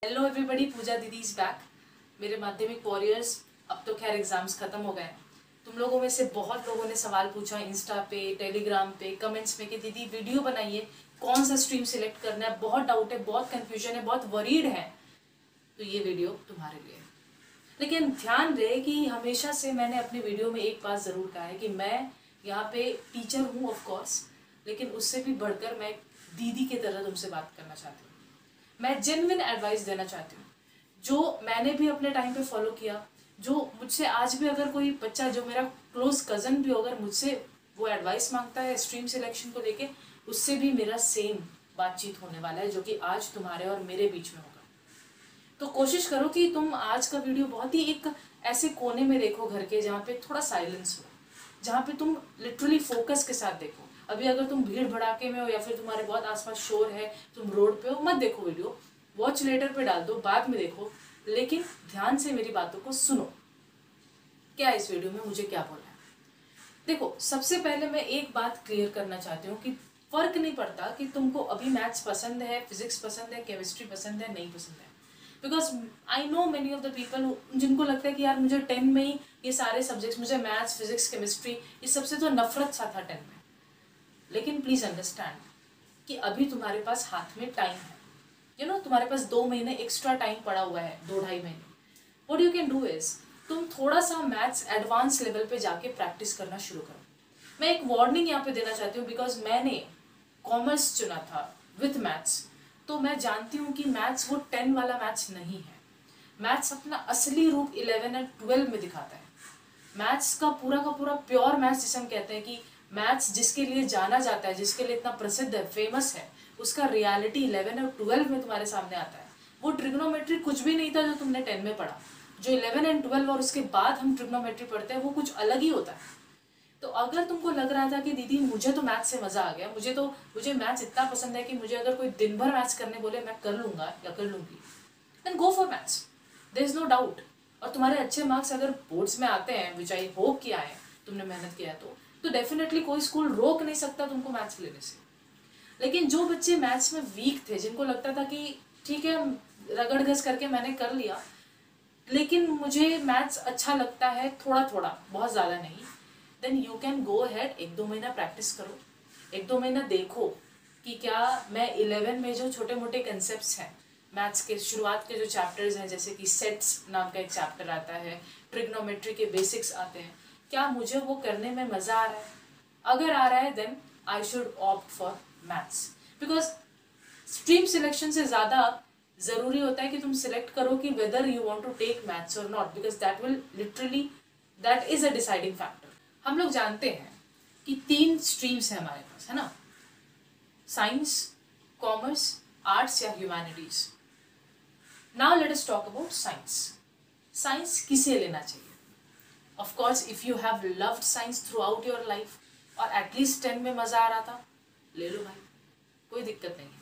Hello everybody, पूजा दीदी is back. मेरे माध्यमिक वॉरियर्स, अब तो खैर एग्जाम्स खत्म हो गए हैं। तुम लोगों में से बहुत लोगों ने सवाल पूछा इंस्टा पे, टेलीग्राम पे, कमेंट्स में कि दीदी वीडियो बनाइए, कौन सा स्ट्रीम सिलेक्ट करना है। बहुत डाउट है, बहुत कंफ्यूजन है, बहुत वरीड है। तो ये वीडियो तुम्हारे लिए है। लेकिन ध्यान रहे कि हमेशा से मैंने अपने वीडियो में एक बात ज़रूर कहा है कि मैं यहाँ पे टीचर हूँ ऑफ कोर्स, लेकिन उससे भी बढ़कर मैं दीदी की तरह तुमसे बात करना चाहती हूँ। मैं जेन्युइन एडवाइस देना चाहती हूँ, जो मैंने भी अपने टाइम पे फॉलो किया। जो मुझसे आज भी अगर कोई बच्चा, जो मेरा क्लोज कज़न भी हो, अगर मुझसे वो एडवाइस मांगता है स्ट्रीम सिलेक्शन को लेके, उससे भी मेरा सेम बातचीत होने वाला है, जो कि आज तुम्हारे और मेरे बीच में होगा। तो कोशिश करो कि तुम आज का वीडियो बहुत ही एक ऐसे कोने में देखो घर के, जहाँ पे थोड़ा साइलेंस हो, जहाँ पे तुम लिटरली फोकस के साथ देखो। अभी अगर तुम भीड़ भड़ाके में हो या फिर तुम्हारे बहुत आसपास शोर है, तुम रोड पे हो, मत देखो वीडियो, वॉच लेटर पे डाल दो, बाद में देखो, लेकिन ध्यान से मेरी बातों को सुनो। क्या इस वीडियो में मुझे क्या बोलना है? देखो, सबसे पहले मैं एक बात क्लियर करना चाहती हूँ कि फर्क नहीं पड़ता कि तुमको अभी मैथ्स पसंद है, फिजिक्स पसंद है, केमिस्ट्री पसंद है, नहीं पसंद है। Because I know many of the people जिनको लगता है कि यार मुझे 10 में ही ये सारे सब्जेक्ट्स, मुझे मैथ्स, फिजिक्स, केमिस्ट्री, इस सबसे तो नफरत सा था 10 में। लेकिन प्लीज अंडरस्टैंड कि अभी तुम्हारे पास हाथ में टाइम है। तुम्हारे पास 2 महीने एक्स्ट्रा टाइम पड़ा हुआ है, 2-2.5 महीने। What you can do is, तुम थोड़ा सा मैथ्स एडवांस लेवल पे जाके प्रैक्टिस करना शुरू करो। मैं एक वार्निंग यहाँ पे देना चाहती हूँ, बिकॉज मैंने कॉमर्स चुना था विथ मैथ्स, तो मैं जानती हूँ कि मैथ्स वो 10 वाला मैथ्स नहीं है। मैथ्स अपना असली रूप 11 और 12 में दिखाता है। मैथ्स का पूरा प्योर मैथ्स, जिसे हम कहते हैं कि मैथ्स जिसके लिए जाना जाता है, जिसके लिए इतना प्रसिद्ध है, फेमस है, उसका रियलिटी 11 और 12 में तुम्हारे सामने आता है। वो ट्रिग्नोमेट्री कुछ भी नहीं था जो तुमने 10 में पढ़ा। जो 11 एंड 12 और उसके बाद हम ट्रिग्नोमेट्री पढ़ते हैं, वो कुछ अलग ही होता है। तो अगर तुमको लग रहा था कि दीदी मुझे तो मैथ्स से मजा आ गया, मुझे मैथ्स इतना पसंद है कि मुझे अगर कोई दिन भर मैथ्स करने बोले मैं कर लूंगा या कर लूंगी, then go for maths, there is no doubt. और तुम्हारे अच्छे मार्क्स अगर बोर्ड्स में आते हैं, विच आई होप किया है, तुमने मेहनत किया तो डेफिनेटली कोई स्कूल रोक नहीं सकता तुमको मैथ्स लेने से। लेकिन जो बच्चे मैथ्स में वीक थे, जिनको लगता था कि ठीक है रगड़ घस करके मैंने कर लिया, लेकिन मुझे मैथ्स अच्छा लगता है थोड़ा थोड़ा, बहुत ज़्यादा नहीं, then you can go ahead, 1-2 महीना प्रैक्टिस करो, 1-2 महीना देखो कि क्या मैं 11 में जो छोटे मोटे कंसेप्ट्स हैं मैथ्स के, शुरुआत के जो चैप्टर्स हैं, जैसे कि सेट्स नाम का एक चैप्टर आता है, ट्रिग्नोमेट्री के बेसिक्स आते हैं, क्या मुझे वो करने में मज़ा आ रहा है? अगर आ रहा है then I should opt for maths. Because stream selection से ज़्यादा ज़रूरी होता है कि तुम सिलेक्ट करो कि whether you want to take maths और not, because that will literally, that is a deciding factor. हम लोग जानते हैं कि 3 स्ट्रीम्स हैं हमारे पास, है ना? साइंस, कॉमर्स, आर्ट्स या humanities. Now let us talk about science. Science किसे लेना चाहिए? Of course if you have loved science through out your life और एटलीस्ट 10 में मजा आ रहा था, ले लो भाई, कोई दिक्कत नहीं है।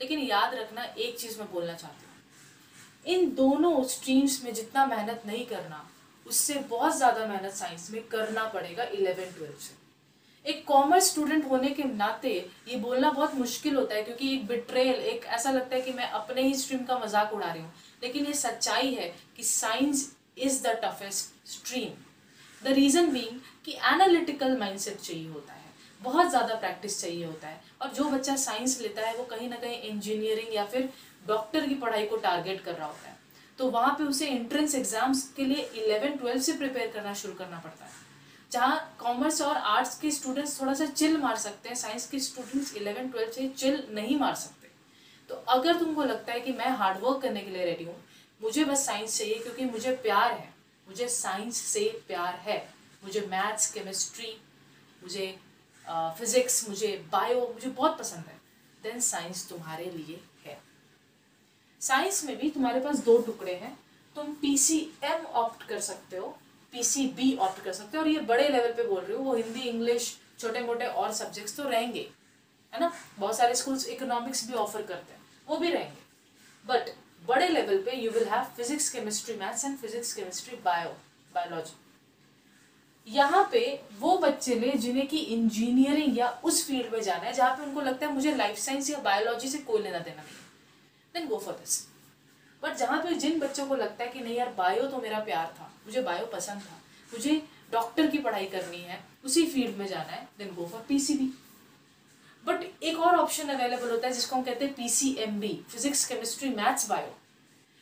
लेकिन याद रखना, एक चीज मैं बोलना चाहती हूँ, इन दोनों स्ट्रीम्स में जितना मेहनत नहीं करना, उससे बहुत ज़्यादा मेहनत साइंस में करना पड़ेगा 11-12 से। एक कॉमर्स स्टूडेंट होने के नाते ये बोलना बहुत मुश्किल होता है, क्योंकि एक बिट्रेयल, एक ऐसा लगता है कि मैं अपने ही स्ट्रीम का मजाक उड़ा रही हूँ, लेकिन ये सच्चाई है कि science is the toughest stream. The reason being कि एनालिटिकल माइंडसेट चाहिए होता है, बहुत ज़्यादा प्रैक्टिस चाहिए होता है, और जो बच्चा साइंस लेता है वो कहीं ना कहीं इंजीनियरिंग या फिर डॉक्टर की पढ़ाई को टारगेट कर रहा होता है, तो वहाँ पे उसे एंट्रेंस एग्जाम्स के लिए 11-12 से प्रिपेयर करना शुरू करना पड़ता है। जहाँ कॉमर्स और आर्ट्स के स्टूडेंट्स थोड़ा सा चिल मार सकते हैं, साइंस के स्टूडेंट्स 11-12 से चिल नहीं मार सकते। तो अगर तुमको लगता है कि मैं हार्डवर्क करने के लिए रेडी हूँ, मुझे बस साइंस चाहिए क्योंकि मुझे प्यार है, मुझे साइंस से प्यार है, मुझे मैथ्स, केमिस्ट्री, मुझे फिजिक्स, मुझे बायो, मुझे बहुत पसंद है, देन साइंस तुम्हारे लिए है। साइंस में भी तुम्हारे पास 2 टुकड़े हैं, तुम PCM ऑप्ट कर सकते हो, PCB ऑप्ट कर सकते हो, और ये बड़े लेवल पे बोल रही हूँ, वो हिंदी, इंग्लिश, छोटे मोटे और सब्जेक्ट्स तो रहेंगे, है ना? बहुत सारे स्कूल्स इकोनॉमिक्स भी ऑफर करते हैं, वो भी रहेंगे, बट बड़े लेवल पे you will have physics, chemistry, maths and physics, chemistry, biology. यहाँ पे वो बच्चे ले जिन्हें की इंजीनियरिंग या उस फील्ड में जाना है जहाँ पे उनको लगता है मुझे लाइफ साइंस या बायोलॉजी से कोई लेना देना नहीं है, then go for this. But जहाँ पे जिन बच्चों को लगता है कि नहीं यार बायो तो मेरा प्यार था, मुझे बायो पसंद था, मुझे डॉक्टर की पढ़ाई करनी है, उसी फील्ड में जाना है, then go for PCB. But एक और ऑप्शन अवेलेबल होता है जिसको हम कहते हैं PCMB, physics chemistry maths bio.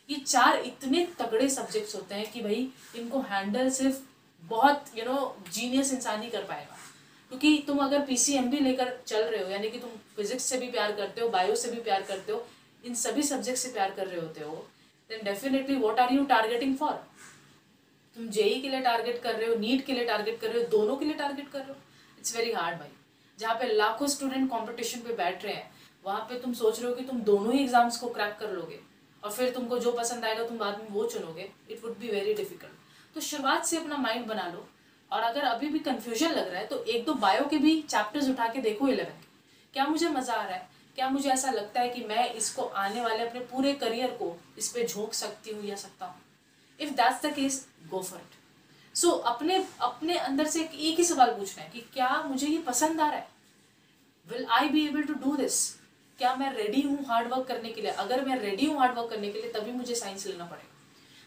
ये 4 इतने तगड़े सब्जेक्ट्स होते हैं कि भाई इनको हैंडल सिर्फ बहुत जीनियस इंसान ही कर पाएगा। क्योंकि तुम अगर पीसीएमबी लेकर चल रहे हो, यानी कि तुम फिजिक्स से भी प्यार करते हो, बायो से भी प्यार करते हो, इन सभी सब्जेक्ट से प्यार कर रहे होते हो, then definitely what are you targeting for? तुम जेई के लिए टारगेट कर रहे हो, नीट के लिए टारगेट कर रहे हो, दोनों के लिए टारगेट कर रहे हो? इट्स वेरी हार्ड भाई। जहाँ पे लाखों स्टूडेंट कॉम्पिटिशन पे बैठ रहे हैं, वहाँ पे तुम सोच रहे हो कि तुम दोनों ही एग्जाम्स को क्रैक कर लोगे और फिर तुमको जो पसंद आएगा तुम बाद में वो चुनोगे। It would be very difficult. तो शुरुआत से अपना माइंड बना लो, और अगर अभी भी कंफ्यूजन लग रहा है तो 1-2 बायो के भी चैप्टर्स उठा के देखो 11 के। क्या मुझे मज़ा आ रहा है? क्या मुझे ऐसा लगता है कि मैं इसको आने वाले अपने पूरे करियर को इस पर झोंक सकती हूँ या सकता हूँ? If that's the case, go for it. So अपने अपने अंदर से एक ही सवाल पूछना है कि क्या मुझे ये पसंद आ रहा है? Will I be able to do this? क्या मैं रेडी हूँ हार्ड वर्क करने के लिए? अगर मैं रेडी हूँ हार्ड वर्क करने के लिए तभी मुझे साइंस लेना पड़ेगा।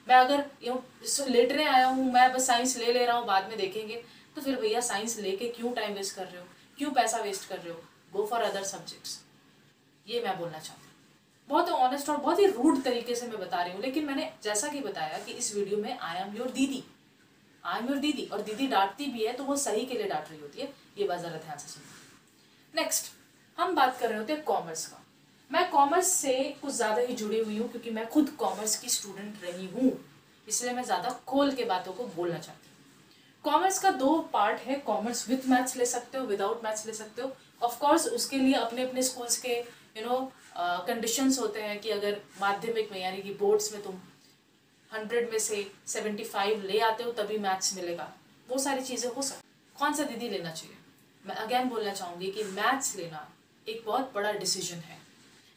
मैं अगर लेटने आया हूँ, मैं बस साइंस ले रहा हूँ, बाद में देखेंगे, तो फिर भैया साइंस लेके क्यों टाइम वेस्ट कर रहे हो, क्यों पैसा वेस्ट कर रहे हो? Go for other subjects. ये मैं बोलना चाहती हूँ। बहुत ऑनेस्ट और बहुत ही रूड तरीके से मैं बता रही हूँ, लेकिन मैंने जैसा कि बताया कि इस वीडियो में आई एम योर दीदी, आई एम योर दीदी, और दीदी डांटती भी है तो वो सही के लिए डांट रही होती है। ये बात ज़रा ध्यान से सुनो। नेक्स्ट हम बात कर रहे होते हैं कॉमर्स का। मैं कॉमर्स से कुछ ज़्यादा ही जुड़ी हुई हूँ क्योंकि मैं खुद कॉमर्स की स्टूडेंट रही हूँ, इसलिए मैं ज़्यादा खोल के बातों को बोलना चाहती हूँ। कॉमर्स का 2 पार्ट है, कॉमर्स विथ मैथ्स ले सकते हो, विदाउट मैथ्स ले सकते हो। ऑफ कोर्स उसके लिए अपने अपने स्कूल्स के कंडीशंस होते हैं कि अगर माध्यमिक में यानी कि बोर्ड्स में तुम 100 में से 75 ले आते हो तभी मैथ्स मिलेगा, वो सारी चीज़ें हो सकती। कौन सा दीदी लेना चाहिए? मैं अगेन बोलना चाहूँगी कि मैथ्स लेना एक बहुत बड़ा डिसीजन है।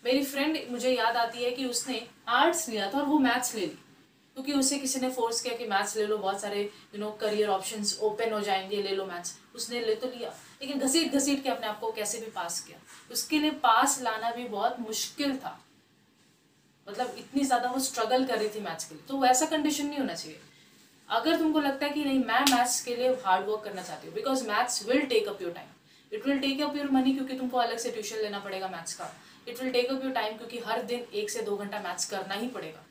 मेरी फ्रेंड मुझे याद आती है कि उसने आर्ट्स लिया था और वो मैथ्स ले ली क्योंकि उसे किसी ने फोर्स किया कि मैथ्स ले लो, बहुत सारे करियर ऑप्शंस ओपन हो जाएंगे, ले लो मैथ्स। उसने ले तो लिया, लेकिन घसीट घसीट के अपने आप को कैसे भी पास किया। उसके लिए पास लाना भी बहुत मुश्किल था, मतलब इतनी ज़्यादा वो स्ट्रगल कर रही थी मैथ्स के लिए। तो वैसा कंडीशन नहीं होना चाहिए। अगर तुमको लगता है कि नहीं मैं मैथ्स के लिए हार्ड वर्क करना चाहती हूँ, because maths will take up your time, it will take up your money, क्योंकि तुमको अलग से ट्यूशन लेना पड़ेगा मैथ्स का। It will take up your time क्योंकि हर दिन 1 से 2 घंटा मैथ्स करना ही पड़ेगा।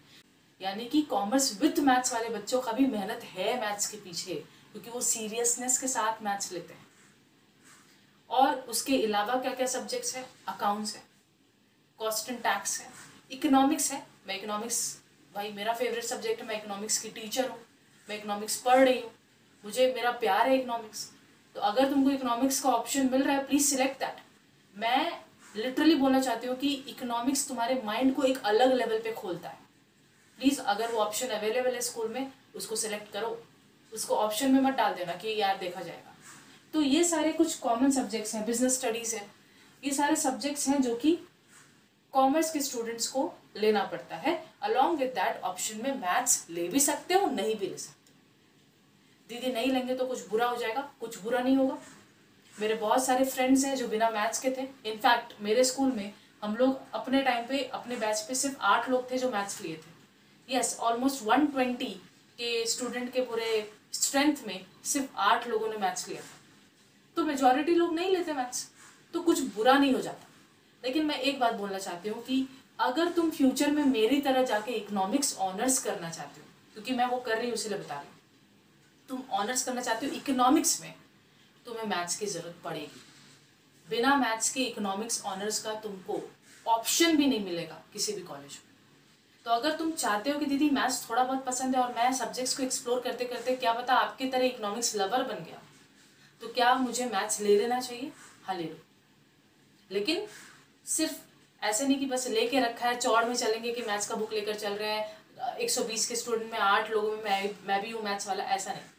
यानी कि कॉमर्स विथ मैथ्स वाले बच्चों का भी मेहनत है मैथ्स के पीछे, क्योंकि वो सीरियसनेस के साथ मैथ्स लेते हैं। और उसके अलावा क्या क्या सब्जेक्ट्स है? अकाउंट्स है, कॉस्ट एंड टैक्स है, इकोनॉमिक्स है। मैं इकोनॉमिक्स, भाई मेरा फेवरेट सब्जेक्ट है, मैं इकोनॉमिक्स की टीचर हूँ, मैं इकोनॉमिक्स पढ़ रही हूँ, मुझे मेरा प्यार है इकोनॉमिक्स। तो अगर तुमको इकोनॉमिक्स का ऑप्शन मिल रहा है, प्लीज़ सिलेक्ट दैट। मैं लिटरली बोलना चाहती हूँ कि इकोनॉमिक्स तुम्हारे माइंड को एक अलग लेवल पे खोलता है। प्लीज़ अगर वो ऑप्शन अवेलेबल है स्कूल में, उसको सिलेक्ट करो, उसको ऑप्शन में मत डाल देना कि यार देखा जाएगा। तो ये सारे कुछ कॉमन सब्जेक्ट्स हैं, बिजनेस स्टडीज़ है, ये सारे सब्जेक्ट्स हैं जो कि कॉमर्स के स्टूडेंट्स को लेना पड़ता है। अलॉन्ग विद दैट ऑप्शन में मैथ्स ले भी सकते हो, नहीं भी ले सकते। दीदी नहीं लेंगे तो कुछ बुरा हो जाएगा, कुछ बुरा नहीं होगा। मेरे बहुत सारे फ्रेंड्स हैं जो बिना मैथ्स के थे। इनफैक्ट मेरे स्कूल में हम लोग अपने टाइम पे, अपने बैच पे सिर्फ 8 लोग थे जो मैथ्स लिए थे। यस, ऑलमोस्ट 120 के स्टूडेंट के पूरे स्ट्रेंथ में सिर्फ 8 लोगों ने मैथ्स लिया था। तो मेजॉरिटी लोग नहीं लेते मैथ्स, तो कुछ बुरा नहीं हो जाता। लेकिन मैं एक बात बोलना चाहती हूँ कि अगर तुम फ्यूचर में मेरी तरह जाके इकोनॉमिक्स ऑनर्स करना चाहते हो, क्योंकि मैं वो कर रही हूँ इसलिए बता रही हूँ, तुम ऑनर्स करना चाहते हो इकोनॉमिक्स में, तुम्हें मैथ्स की ज़रूरत पड़ेगी। बिना मैथ्स के इकोनॉमिक्स ऑनर्स का तुमको ऑप्शन भी नहीं मिलेगा किसी भी कॉलेज में। तो अगर तुम चाहते हो कि दीदी मैथ्स थोड़ा बहुत पसंद है और मैं सब्जेक्ट्स को एक्सप्लोर करते करते क्या पता आपकी तरह इकोनॉमिक्स लवर बन गया, तो क्या मुझे मैथ्स ले लेना चाहिए? हाँ ले लो, लेकिन सिर्फ ऐसे नहीं कि बस लेके रखा है, चौड़ में चलेंगे कि मैथ्स का बुक लेकर चल रहे हैं, 120 के स्टूडेंट में 8 लोगों में मैं भी हूँ मैथ्स वाला, ऐसा नहीं।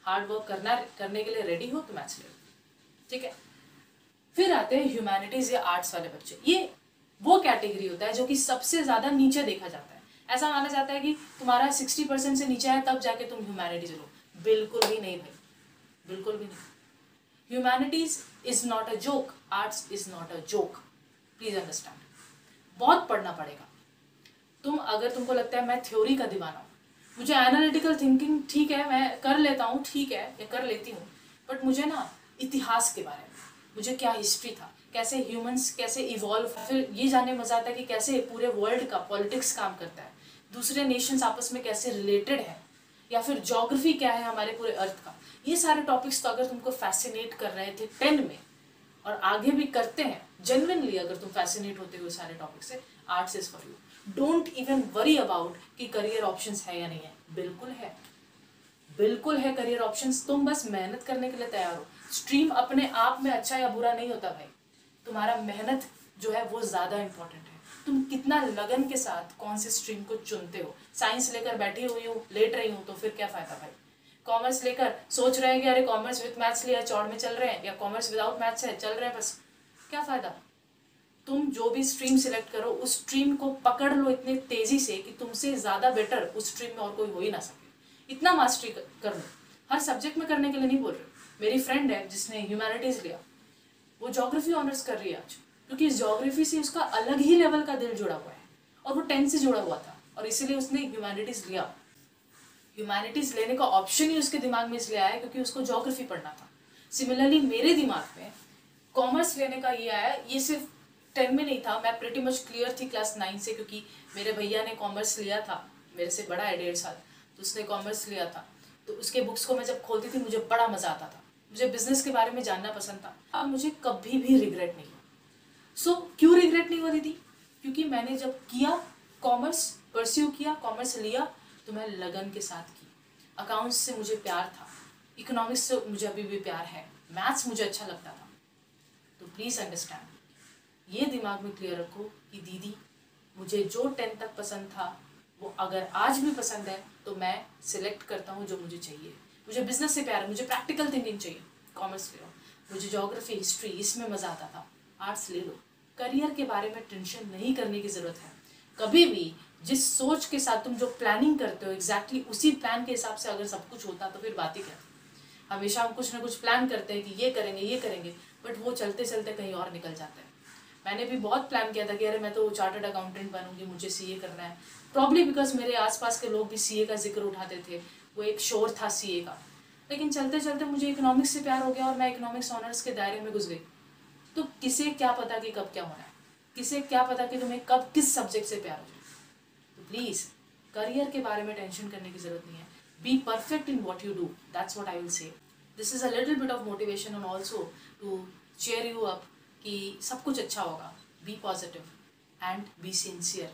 हार्ड वर्क करने के लिए रेडी हो तो मैथ्स ले लो, ठीक है। फिर आते हैं ह्यूमैनिटीज़ या आर्ट्स वाले बच्चे। ये वो कैटेगरी होता है जो कि सबसे ज़्यादा नीचे देखा जाता है। ऐसा माना जाता है कि तुम्हारा 60% से नीचे है तब जाके तुम ह्यूमैनिटीज़ लो। बिल्कुल भी नहीं भाई, बिल्कुल भी नहीं। Humanities is not a joke, arts is not a joke, please understand. बहुत पढ़ना पड़ेगा, तुम अगर तुमको लगता है मैं थ्योरी का दीवाना हूँ, मुझे एनालिटिकल थिंकिंग ठीक है, मैं कर लेता हूँ, ठीक है, या कर लेती हूँ, बट मुझे ना इतिहास के बारे में, मुझे क्या हिस्ट्री था, कैसे ह्यूमंस कैसे इवॉल्व, फिर ये जानने में मजा आता है कि कैसे पूरे वर्ल्ड का पॉलिटिक्स काम करता है, दूसरे नेशंस आपस में कैसे रिलेटेड है, या फिर ज्योग्राफी क्या है हमारे पूरे अर्थ का। ये सारे टॉपिक्स तो अगर तुमको फैसिनेट कर रहे थे 10 में और आगे भी करते हैं जेन्युइनली, अगर तुम फैसिनेट होते हो सारे टॉपिक से, arts is for you. Don't even worry about कि करियर ऑप्शंस है या नहीं है, बिल्कुल है, बिल्कुल है करियर ऑप्शंस। तुम बस मेहनत करने के लिए तैयार हो। स्ट्रीम अपने आप में अच्छा या बुरा नहीं होता भाई, तुम्हारा मेहनत जो है वो ज़्यादा इंपॉर्टेंट है। तुम कितना लगन के साथ कौन से स्ट्रीम को चुनते हो। साइंस लेकर बैठी हुई हूँ, लेट रही हूँ, तो फिर क्या फ़ायदा भाई। कॉमर्स लेकर सोच रहे हैं कि अरे कॉमर्स विद मैथ्स लिया चौड़ में चल रहे हैं, या कॉमर्स विदाउट मैथ्स है चल रहे हैं, बस क्या फ़ायदा। तुम जो भी स्ट्रीम सिलेक्ट करो उस स्ट्रीम को पकड़ लो इतने तेज़ी से कि तुमसे ज़्यादा बेटर उस स्ट्रीम में और कोई हो ही ना सके। इतना मास्टरी कर लो। हर सब्जेक्ट में करने के लिए नहीं बोल रहे। मेरी फ्रेंड है जिसने ह्यूमैनिटीज़ लिया, वो ज्योग्राफी ऑनर्स कर रही है आज, क्योंकि ज्योग्राफी से उसका अलग ही लेवल का दिल जुड़ा हुआ है, और वो 10 से जुड़ा हुआ था, और इसीलिए उसने ह्यूमैनिटीज़ लिया। ह्यूमैनिटीज़ लेने का ऑप्शन ही उसके दिमाग में इसलिए आया क्योंकि उसको ज्योग्राफी पढ़ना था। सिमिलरली मेरे दिमाग में कॉमर्स लेने का ये आया, ये सिर्फ 10 में नहीं था, मैं प्रिटी मच क्लियर थी क्लास 9 से, क्योंकि मेरे भैया ने कॉमर्स लिया था, मेरे से बड़ा है 1.5 साल, तो उसने कॉमर्स लिया था। तो उसके बुक्स को मैं जब खोलती थी मुझे बड़ा मज़ा आता था, मुझे बिजनेस के बारे में जानना पसंद था। अब मुझे कभी भी रिग्रेट नहीं हुआ। सो क्यों रिग्रेट नहीं हुआ दीदी? क्योंकि मैंने जब किया कॉमर्स, परस्यू किया, कॉमर्स लिया, तो मैं लगन के साथ की। अकाउंट्स से मुझे प्यार था, इकोनॉमिक्स से मुझे अभी भी प्यार है, मैथ्स मुझे अच्छा लगता था। तो प्लीज़ अंडरस्टैंड, ये दिमाग में क्लियर रखो कि दीदी मुझे जो 10 तक पसंद था वो अगर आज भी पसंद है तो मैं सिलेक्ट करता हूँ जो मुझे चाहिए। मुझे बिजनेस से प्यार है, मुझे प्रैक्टिकल थिंकिंग चाहिए, कॉमर्स ले लो। मुझे ज्योग्राफी, हिस्ट्री, इसमें मज़ा आता था, आर्ट्स ले लो। करियर के बारे में टेंशन नहीं करने की ज़रूरत है। कभी भी जिस सोच के साथ तुम जो प्लानिंग करते हो एग्जैक्टली उसी प्लान के हिसाब से अगर सब कुछ होता तो फिर बात ही क्या थी। हमेशा हम कुछ ना कुछ प्लान करते हैं कि ये करेंगे, बट वो चलते चलते कहीं और निकल जाता है। मैंने भी बहुत प्लान किया था कि अरे मैं तो चार्टर्ड अकाउंटेंट बनूंगी, मुझे सीए करना है, प्रॉब्ली बिकॉज मेरे आसपास के लोग भी सीए का जिक्र उठाते थे, वो एक शोर था सीए का। लेकिन चलते चलते मुझे इकोनॉमिक्स से प्यार हो गया और मैं इकोनॉमिक्स ऑनर्स के दायरे में घुस गई। तो किसे क्या पता कि कब क्या होना है, किसे क्या पता कि तुम्हें कब किस सब्जेक्ट से प्यार हो जाए। तो प्लीज़ करियर के बारे में टेंशन करने की ज़रूरत नहीं है। Be perfect in what you do, that's what I will say. This is a little bit of motivation and also to cheer you up कि सब कुछ अच्छा होगा। Be positive and be sincere.